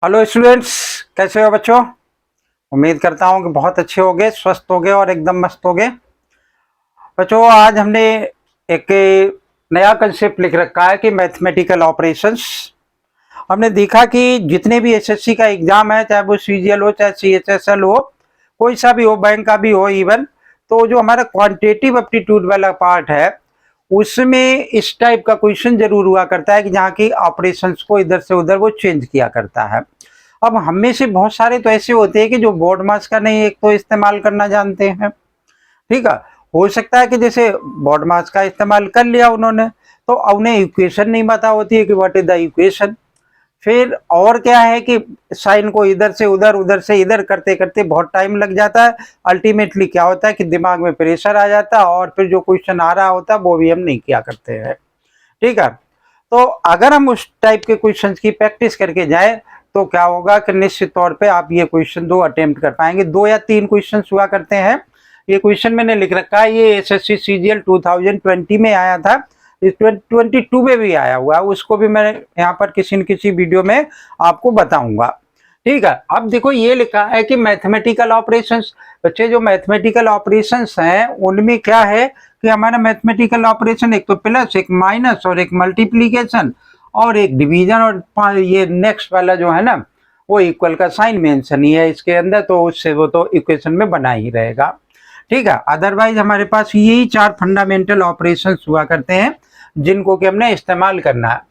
Hello students, कैसे हो बच्चों। उम्मीद करता हूँ कि बहुत अच्छे होगे, स्वस्थ होगे और एकदम मस्त होगे। बच्चों, आज हमने एक नया कंसेप्ट लिख रखा है कि मैथमेटिकल ऑपरेशंस। हमने देखा कि जितने भी एसएससी का एग्जाम है, चाहे वो सीजीएल हो चाहे सीएचएसएल हो, कोई सा भी हो, बैंक का भी हो इवन, तो जो हमारा क्वांटिटेटिव एप्टीट्यूड वाला पार्ट है उसमें इस टाइप का क्वेश्चन जरूर हुआ करता है कि जहाँ की ऑपरेशंस को इधर से उधर वो चेंज किया करता है। अब हम में से बहुत सारे तो ऐसे होते हैं कि जो बोर्ड मार्क्स का नहीं, एक तो इस्तेमाल करना जानते हैं। ठीक है। हो सकता है कि जैसे बोर्ड मार्क्स का इस्तेमाल कर लिया उन्होंने, तो उन्हें इक्वेशन नहीं पता होती है कि व्हाट इज द इक्वेशन। फिर और क्या है कि साइन को इधर से उधर, उधर से इधर करते करते बहुत टाइम लग जाता है। अल्टीमेटली क्या होता है कि दिमाग में प्रेशर आ जाता है और फिर जो क्वेश्चन आ रहा होता है वो भी हम नहीं किया करते हैं। ठीक है। तो अगर हम उस टाइप के क्वेश्चन की प्रैक्टिस करके जाए तो क्या होगा कि निश्चित तौर पे आप ये क्वेश्चन 2 अटेम्प्ट कर पाएंगे। 2 या 3 क्वेश्चन हुआ करते हैं। ये क्वेश्चन मैंने लिख रखा है, ये एसएससी सीजीएल 2020 में आया था, 2022 में भी आया हुआ है, उसको भी मैं यहाँ पर किसी न किसी वीडियो में आपको बताऊंगा। ठीक है। अब देखो ये लिखा है कि मैथमेटिकल ऑपरेशंस। बच्चे, जो मैथमेटिकल ऑपरेशंस हैं उनमें क्या है कि हमारा मैथमेटिकल ऑपरेशन एक तो प्लस, एक माइनस और एक मल्टीप्लीकेशन और एक डिवीजन, और ये नेक्स्ट वाला जो है ना वो इक्वल का साइन मेंशन ही है इसके अंदर, तो उससे वो तो इक्वेशन में बना ही रहेगा। ठीक है। अदरवाइज हमारे पास यही 4 फंडामेंटल ऑपरेशंस हुआ करते हैं जिनको कि हमने इस्तेमाल करना है।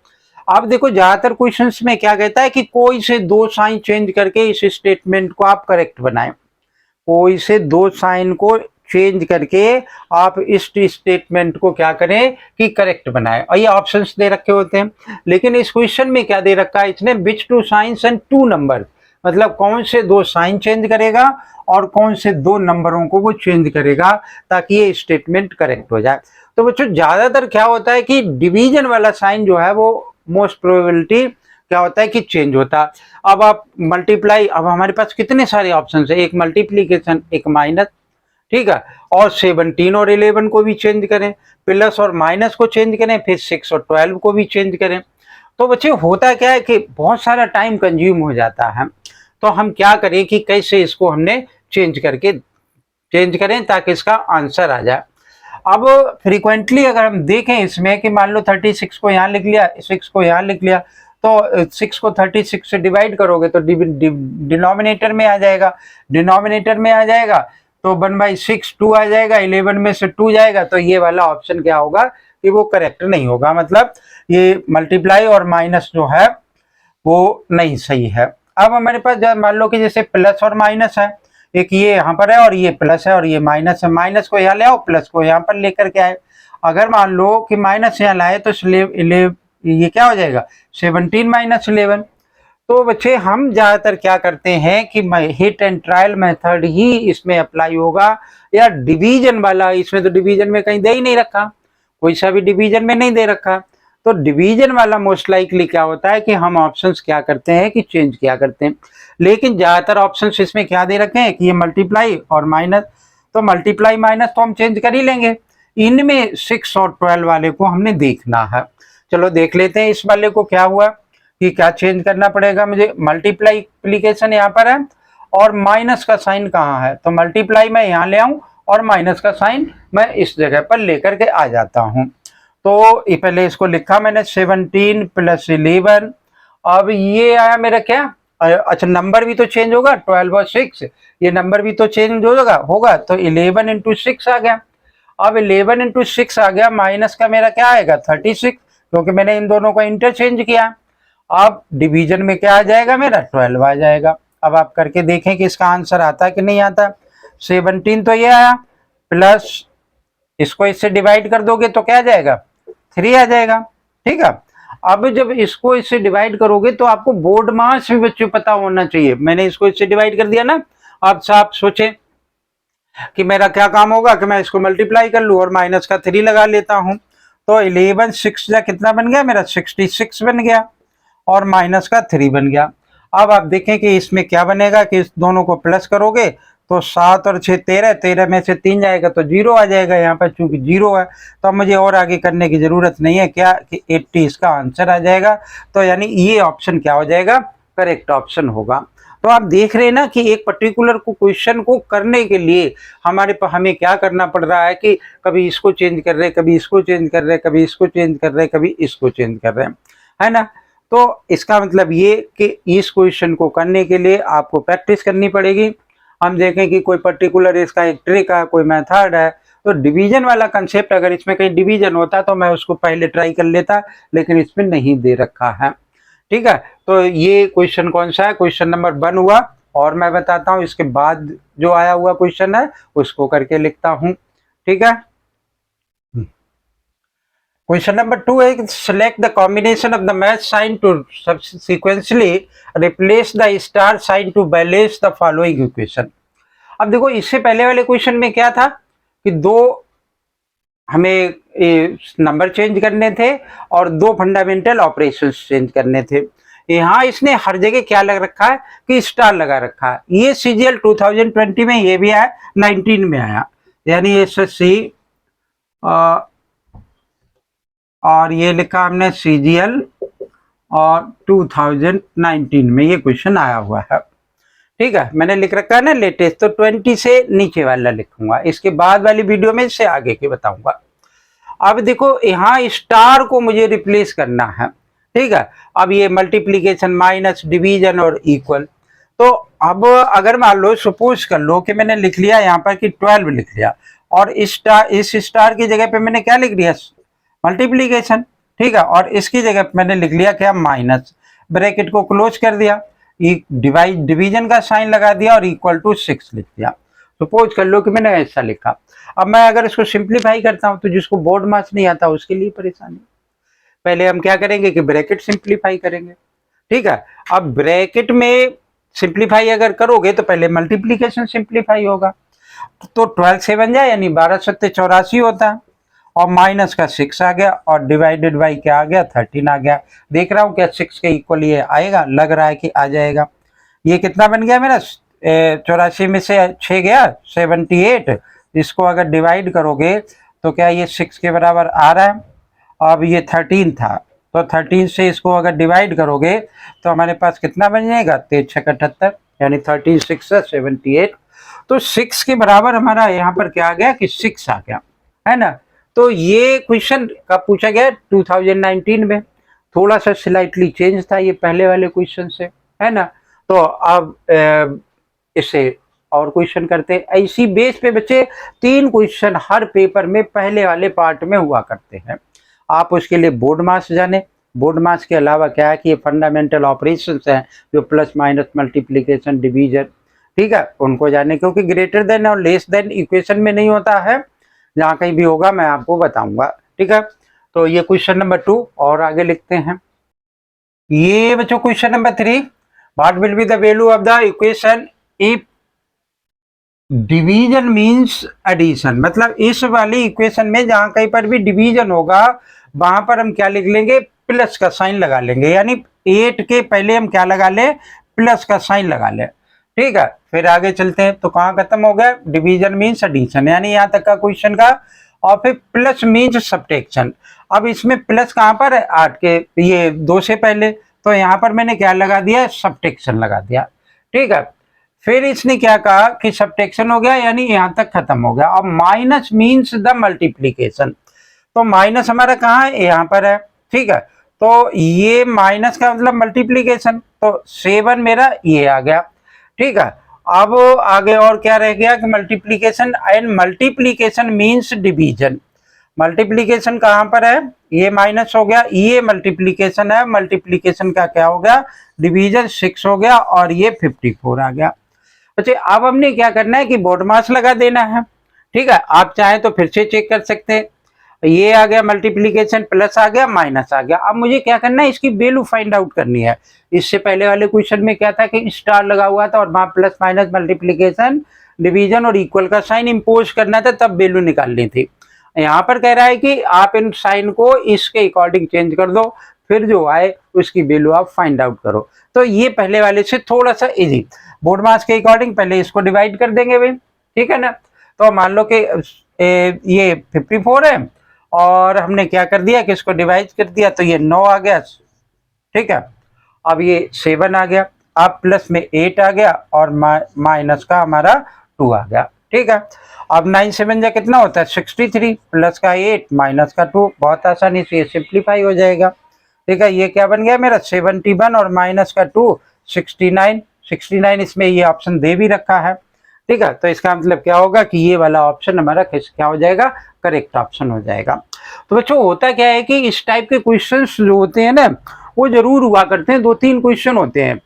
अब देखो ज्यादातर क्वेश्चंस में क्या कहता है कि कोई से 2 साइन चेंज करके इस स्टेटमेंट को आप करेक्ट बनाएं। कोई से 2 साइन को चेंज करके आप इस स्टेटमेंट को क्या करें कि करेक्ट बनाएं, और ये ऑप्शंस दे रखे होते हैं। लेकिन इस क्वेश्चन में क्या दे रखा है इसने, विच 2 साइंस एंड 2 नंबर, मतलब कौन से 2 साइन चेंज करेगा और कौन से 2 नंबरों को वो चेंज करेगा ताकि ये स्टेटमेंट करेक्ट हो जाए। तो बच्चों ज्यादातर क्या होता है कि डिवीजन वाला साइन जो है वो मोस्ट प्रोबेबिलिटी क्या होता है कि चेंज होता है। अब आप मल्टीप्लाई, अब हमारे पास कितने सारे ऑप्शन है, एक मल्टीप्लीकेशन, एक माइनस। ठीक है। और 17 और 11 को भी चेंज करें, प्लस और माइनस को चेंज करें, फिर 6 और 12 को भी चेंज करें। तो बच्चे होता क्या है कि बहुत सारा टाइम कंज्यूम हो जाता है। तो हम क्या करें कि कैसे इसको हमने चेंज करें ताकि इसका आंसर आ जाए। अब फ्रीक्वेंटली अगर हम देखें इसमें कि मान लो 36 को यहाँ लिख लिया, 6 को यहाँ लिख लिया, तो 6 को 36 से डिवाइड करोगे तो डिनोमिनेटर में आ जाएगा। डिनोमिनेटर में आ जाएगा तो 1/6 2 आ जाएगा, 11 में से 2 जाएगा, तो ये वाला ऑप्शन क्या होगा कि वो करेक्ट नहीं होगा, मतलब ये मल्टीप्लाई और माइनस जो है वो नहीं सही है। अब हमारे पास मान लो कि जैसे प्लस और माइनस है, एक ये यहाँ पर है और ये प्लस है और ये माइनस है, माइनस को यहाँ ले आओ, प्लस को यहाँ पर लेकर के आए। अगर मान लो कि माइनस यहाँ लाए तो ये क्या हो जाएगा 17 - 11। तो बच्चे हम ज्यादातर क्या करते हैं कि हिट एंड ट्रायल मेथड ही इसमें अप्लाई होगा, या डिवीजन वाला, इसमें तो डिवीजन में कहीं दे ही नहीं रखा, कोई सा भी डिवीजन में नहीं दे रखा। तो डिवीजन वाला मोस्ट लाइकली क्या होता है कि हम ऑप्शंस क्या करते हैं कि चेंज किया करते हैं। लेकिन ज्यादातर ऑप्शंस इसमें क्या दे रखे हैं कि ये मल्टीप्लाई और माइनस, तो मल्टीप्लाई माइनस तो हम चेंज कर ही लेंगे। इनमें 6 और 12 वाले को हमने देखना है। चलो देख लेते हैं इस वाले को क्या हुआ कि क्या चेंज करना पड़ेगा मुझे। मल्टीप्लीकेशन यहाँ पर है और माइनस का साइन कहाँ है, तो मल्टीप्लाई मैं यहाँ ले आऊं और माइनस का साइन मैं इस जगह पर लेकर के आ जाता हूँ। तो पहले इसको लिखा मैंने 17 + 11। अब ये आया मेरा क्या, अच्छा नंबर भी तो चेंज होगा, 12 और 6, ये नंबर भी तो चेंज होगा तो 11 × 6 आ गया। अब 11 × 6 आ गया, माइनस का मेरा क्या आएगा 36, क्योंकि मैंने इन दोनों को इंटरचेंज किया। अब डिवीजन में क्या आ जाएगा मेरा 12 आ जाएगा। अब आप करके देखें कि इसका आंसर आता है कि नहीं आता। 17 तो ये आया, प्लस इसको इससे डिवाइड कर दोगे तो क्या आ जाएगा 3 आ जाएगा। ठीक है। अब जब इसको इससे डिवाइड करोगे तो आपको बोर्ड मास भी बच्चों पता होना चाहिए। मैंने इसको इससे डिवाइड कर दिया ना, अब आप सोचे कि मेरा क्या काम होगा कि मैं इसको मल्टीप्लाई कर लूं और माइनस का 3 लगा लेता हूं। तो 11 6 जा कितना बन गया मेरा 66 बन गया और माइनस का 3 बन गया। अब आप देखें कि इसमें क्या बनेगा कि इस दोनों को प्लस करोगे तो 7 और 6 13, 13 में से 3 जाएगा तो 0 आ जाएगा यहाँ पर, चूंकि 0 है तो अब मुझे और आगे करने की जरूरत नहीं है, क्या कि 80 इसका आंसर आ जाएगा। तो यानी ये ऑप्शन क्या हो जाएगा करेक्ट ऑप्शन होगा। तो आप देख रहे हैं ना कि एक पर्टिकुलर को क्वेश्चन को करने के लिए हमें क्या करना पड़ रहा है कि कभी इसको चेंज कर रहे, कभी इसको चेंज कर रहे, कभी इसको चेंज कर रहे, कभी इसको चेंज कर रहे हैं, है ना। तो इसका मतलब ये कि इस क्वेश्चन को करने के लिए आपको प्रैक्टिस करनी पड़ेगी। हम देखें कि कोई पर्टिकुलर इसका एक ट्रिक है, कोई मेथड है, तो डिवीजन वाला कंसेप्ट अगर इसमें कहीं डिवीजन होता तो मैं उसको पहले ट्राई कर लेता, लेकिन इसमें नहीं दे रखा है। ठीक है, तो ये क्वेश्चन कौन सा है, क्वेश्चन नंबर 1 हुआ। और मैं बताता हूं इसके बाद जो आया हुआ क्वेश्चन है उसको करके लिखता हूं। ठीक है, क्वेश्चन नंबर 2 है, select the combination of the match sign to sequentially replace the star sign to balance the following equation. अब देखो इससे पहले वाले क्वेश्चन में क्या था कि दो हमें नंबर चेंज करने थे और दो फंडामेंटल ऑपरेशंस चेंज करने थे। यहाँ इसने हर जगह क्या लग रखा है कि स्टार लगा रखा है। ये सीजीएल 2020 में ये भी आया, 19 में आया, यानी एसएससी और ये लिखा हमने सीजीएल और 2019 में ये क्वेश्चन आया हुआ है। ठीक है, मैंने लिख रखा है ना लेटेस्ट, तो 20 से नीचे वाला लिखूंगा, इसके बाद वाली वीडियो में इससे आगे के बताऊंगा। अब देखो यहाँ स्टार को मुझे रिप्लेस करना है। ठीक है, अब ये मल्टीप्लीकेशन, माइनस, डिवीजन और इक्वल। तो अब अगर मान लो सपोज कर लो कि मैंने लिख लिया यहाँ पर कि 12 लिख लिया और इस स्टार की जगह पे मैंने क्या लिख दिया, मल्टीप्लीकेशन। ठीक है, और इसकी जगह पे मैंने लिख लिया क्या, माइनस, ब्रैकेट को क्लोज कर दिया, डिवीजन का साइन लगा दिया और इक्वल टू 6 लिख दिया। सपोज कर लो कि मैंने ऐसा लिखा। अब मैं अगर इसको सिंप्लीफाई करता हूं तो जिसको बोर्ड मार्क्स नहीं आता उसके लिए परेशानी। पहले हम क्या करेंगे कि ब्रैकेट सिंप्लीफाई करेंगे। ठीक है, अब ब्रैकेट में सिंप्लीफाई अगर करोगे तो पहले मल्टीप्लीकेशन सिंप्लीफाई होगा, तो 12 से बन जाए यानी 12 सत्ते 84 होता है, और माइनस का 6 आ गया और डिवाइडेड बाई क्या आ गया, 13 आ गया। देख रहा हूं क्या 6 के इक्वल ये आएगा, लग रहा है कि आ जाएगा। ये कितना बन गया मेरा, 84 में से 6 गया 78। इसको अगर डिवाइड करोगे तो क्या ये 6 के बराबर आ रहा है। अब ये 13 था, तो 13 से इसको अगर डिवाइड करोगे तो हमारे पास कितना बन जाएगा, 3 6 78, यानी 13 6 78। तो 6 के बराबर हमारा यहाँ पर क्या आ गया कि 6 आ गया, है ना। तो ये क्वेश्चन कब पूछा गया, 2019 में। थोड़ा सा स्लाइटली चेंज था ये पहले वाले क्वेश्चन से, है ना। तो अब इससे और क्वेश्चन करते हैं। ऐसी बेस पे बच्चे 3 क्वेश्चन हर पेपर में पहले वाले पार्ट में हुआ करते हैं। आप उसके लिए बोर्ड मार्क्स जाने। बोर्ड मार्क्स के अलावा क्या है कि ये फंडामेंटल ऑपरेशंस हैं जो प्लस माइनस मल्टीप्लिकेशन डिवीजन, ठीक है, उनको जाने, क्योंकि ग्रेटर देन और लेस देन इक्वेशन में नहीं होता है, जहाँ कहीं भी होगा मैं आपको बताऊंगा। ठीक है, तो ये क्वेश्चन नंबर 2 और आगे लिखते हैं। ये बच्चों question number 3, what will be the value of the equation if division means addition. मतलब इस वाली इक्वेशन में जहां कहीं पर भी डिवीजन होगा वहां पर हम क्या लिख लेंगे, प्लस का साइन लगा लेंगे, यानी 8 के पहले हम क्या लगा ले, प्लस का साइन लगा ले। ठीक है, फिर आगे चलते हैं। तो कहाँ खत्म हो गया, डिवीजन मीन्स एडिशन, यानी यहाँ तक का क्वेश्चन का। और फिर प्लस मीन्स सब्ट्रैक्शन। अब इसमें प्लस कहाँ पर है, 8 के ये 2 से पहले, तो यहाँ पर मैंने क्या लगा दिया, सब्ट्रैक्शन लगा दिया। ठीक है, फिर इसने क्या कहा कि सब्ट्रैक्शन हो गया, यानी यहां तक खत्म हो गया। अब माइनस मीन्स द मल्टीप्लीकेशन, तो माइनस हमारा कहाँ है, यहाँ पर है। ठीक है, तो ये माइनस का मतलब मल्टीप्लीकेशन, तो 7 मेरा ये आ गया। ठीक है, अब आगे और क्या रह गया कि multiplication, and multiplication means division. Multiplication कहाँ पर है, ये माइनस हो गया, ये मल्टीप्लीकेशन है, मल्टीप्लीकेशन का क्या हो गया, डिवीजन 6 हो गया, और ये 54 आ गया। अच्छा, अब हमने क्या करना है कि बोर्ड मास लगा देना है। ठीक है, आप चाहें तो फिर से चेक कर सकते हैं। ये आ गया मल्टीप्लीकेशन, प्लस आ गया, माइनस आ गया। अब मुझे क्या करना है, इसकी वैल्यू फाइंड आउट करनी है। इससे पहले वाले क्वेश्चन में क्या था कि स्टार लगा हुआ था और वहां प्लस माइनस मल्टीप्लीकेशन डिवीजन और इक्वल का साइन इंपोज करना था, तब वैल्यू निकालनी थी। यहाँ पर कह रहा है कि आप इन साइन को इसके अकॉर्डिंग चेंज कर दो, फिर जो आए उसकी वैल्यू आप फाइंड आउट करो। तो ये पहले वाले से थोड़ा सा इजी, बोर्ड मास के अकॉर्डिंग पहले इसको डिवाइड कर देंगे भाई। ठीक है ना, तो मान लो कि ये 54 है और हमने क्या कर दिया कि इसको डिवाइड कर दिया, तो ये 9 आ गया। ठीक है, अब ये 7 आ गया, अब प्लस में 8 आ गया और माइनस का हमारा 2 आ गया। ठीक है, अब 9 7 जा कितना होता है 63, प्लस का 8 माइनस का 2, बहुत आसानी से ये सिंप्लीफाई हो जाएगा। ठीक है, ये क्या बन गया मेरा 71 और माइनस का 2 69, 69 इसमें ये ऑप्शन दे भी रखा है। ठीक है, तो इसका मतलब क्या होगा कि ये वाला ऑप्शन हमारा क्या हो जाएगा, करेक्ट ऑप्शन हो जाएगा। तो बच्चों होता क्या है कि इस टाइप के क्वेश्चंस जो होते हैं ना वो जरूर हुआ करते हैं, 2-3 क्वेश्चन होते हैं,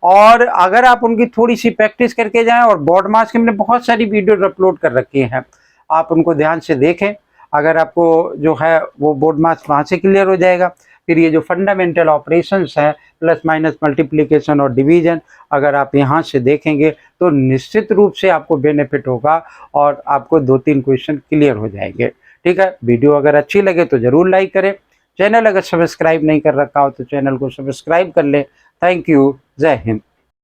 और अगर आप उनकी थोड़ी सी प्रैक्टिस करके जाएं, और बोर्ड मार्क्स की मैंने बहुत सारी वीडियो अपलोड कर रखी हैं, आप उनको ध्यान से देखें, अगर आपको जो है वो बोर्ड मार्क्स वहाँ से क्लियर हो जाएगा। फिर ये जो फंडामेंटल ऑपरेशंस हैं, प्लस माइनस मल्टीप्लिकेशन और डिवीजन, अगर आप यहाँ से देखेंगे तो निश्चित रूप से आपको बेनिफिट होगा और आपको 2-3 क्वेश्चन क्लियर हो जाएंगे। ठीक है, वीडियो अगर अच्छी लगे तो ज़रूर लाइक करें, चैनल अगर सब्सक्राइब नहीं कर रखा हो तो चैनल को सब्सक्राइब कर लें। थैंक यू, जय हिंद।